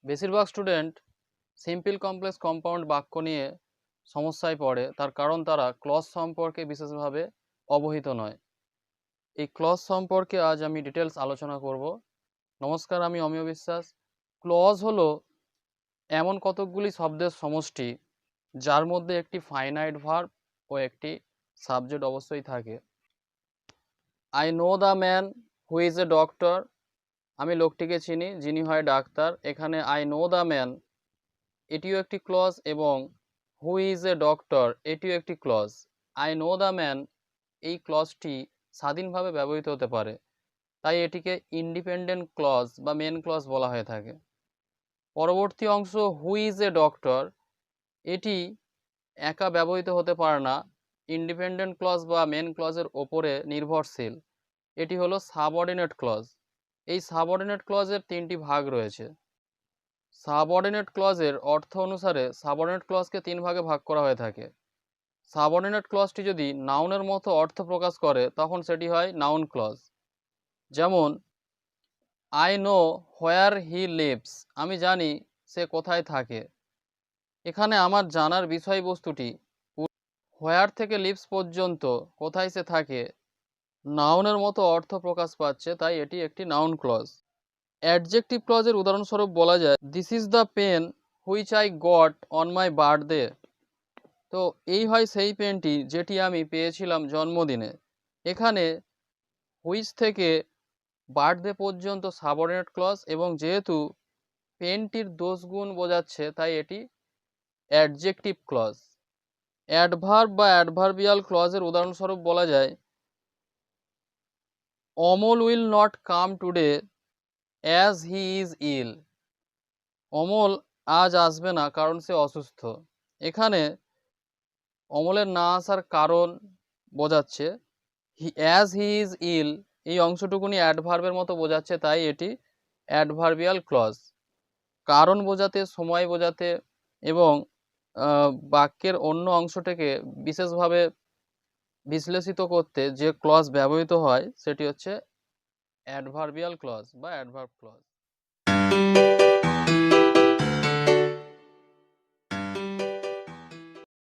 বেশিরভাগ student simple complex compound বাক্য নিয়ে সমস্যায় পড়ে, তার কারণ তারা ক্লজ সম্পর্কে বিশেষভাবে অবহিত নয়। এই ক্লজ সম্পর্কে আজ আমি ডিটেলস আলোচনা করব। নমস্কার, আমি অমিয় বিশ্বাস। ক্লজ হলো এমন কতকগুলি শব্দের সমষ্টি যার মধ্যে একটি ফাইনাইট ভার্ব ও একটি সাবজেক্ট অবশ্যই থাকে। I know the man who is a doctor, আমি লোকটিকে চিনি যিনি হয় ডাক্তার। এখানে আই নো দ্য ম্যান এটিও একটি ক্লজ এবং হু ইজ এ ডক্টর এটিও একটি clause. I know the man এই ক্লজটি স্বাধীনভাবে ব্যবহৃত হতে পারে, তাই এটিকে ইন্ডিপেন্ডেন্ট ক্লজ বা মেন ক্লজ বলা হয়ে থাকে। পরবর্তী অংশ হু ইজ এ ডক্টর, এটি একা ব্যবহৃত হতে পারে না, ইন্ডিপেন্ডেন্ট ক্লজ বা মেন ক্লজের ওপরে নির্ভরশীল। এটি হলো সাবঅর্ডিনেট ক্লজ। এই সাবঅর্ডিনেট ক্লজের তিনটি ভাগ রয়েছে। সাবঅর্ডিনেট ক্লজের অর্থ অনুসারে সাবঅর্ডিনেট ক্লজকে তিন ভাগে ভাগ করা হয়ে থাকে। সাবঅর্ডিনেট ক্লজটি যদি নাউনের মতো অর্থ প্রকাশ করে তখন সেটি হয় নাউন ক্লজ। যেমন I know where he lives, আমি জানি সে কোথায় থাকে। এখানে আমার জানার বিষয়বস্তুটি হোয়ার থেকে লিভস পর্যন্ত কোথায় সে থাকে নাউনের মতো অর্থ প্রকাশ পাচ্ছে, তাই এটি একটি নাউন ক্লজ। অ্যাডজেক্টিভ ক্লজের উদাহরণস্বরূপ বলা যায় this is the pen which I got on my birthday. তো এই হয় সেই পেনটি যেটি আমি পেয়েছিলাম জন্মদিনে। এখানে হুইচ থেকে বার্থডে পর্যন্ত সাবঅর্ডিনেট ক্লজ এবং যেহেতু পেনটির দোষগুণ বোঝাচ্ছে তাই এটি অ্যাডজেক্টিভ ক্লজ। অ্যাডভার্ব বা অ্যাডভার্বিয়াল ক্লজের উদাহরণস্বরূপ বলা যায় Amal will not come today as he is ill. Amal আজ আসবে না কারণ সে অসুস্থ। এখানে অমলের না আসার কারণ বোঝাচ্ছে অ্যাজ হি ইজ ইল, এই অংশটুকুনি অ্যাডভার্বের মতো বোঝাচ্ছে, তাই এটি অ্যাডভার্বিয়াল ক্লজ। কারণ বোঝাতে, সময় বোঝাতে এবং বাক্যের অন্য অংশটাকে বিশেষভাবে বিশ্লেষিত করতে যে ক্লজ ব্যবহৃত হয় সেটি হচ্ছে অ্যাডভার্বিয়াল ক্লজ বা অ্যাডভার্ব ক্লজ।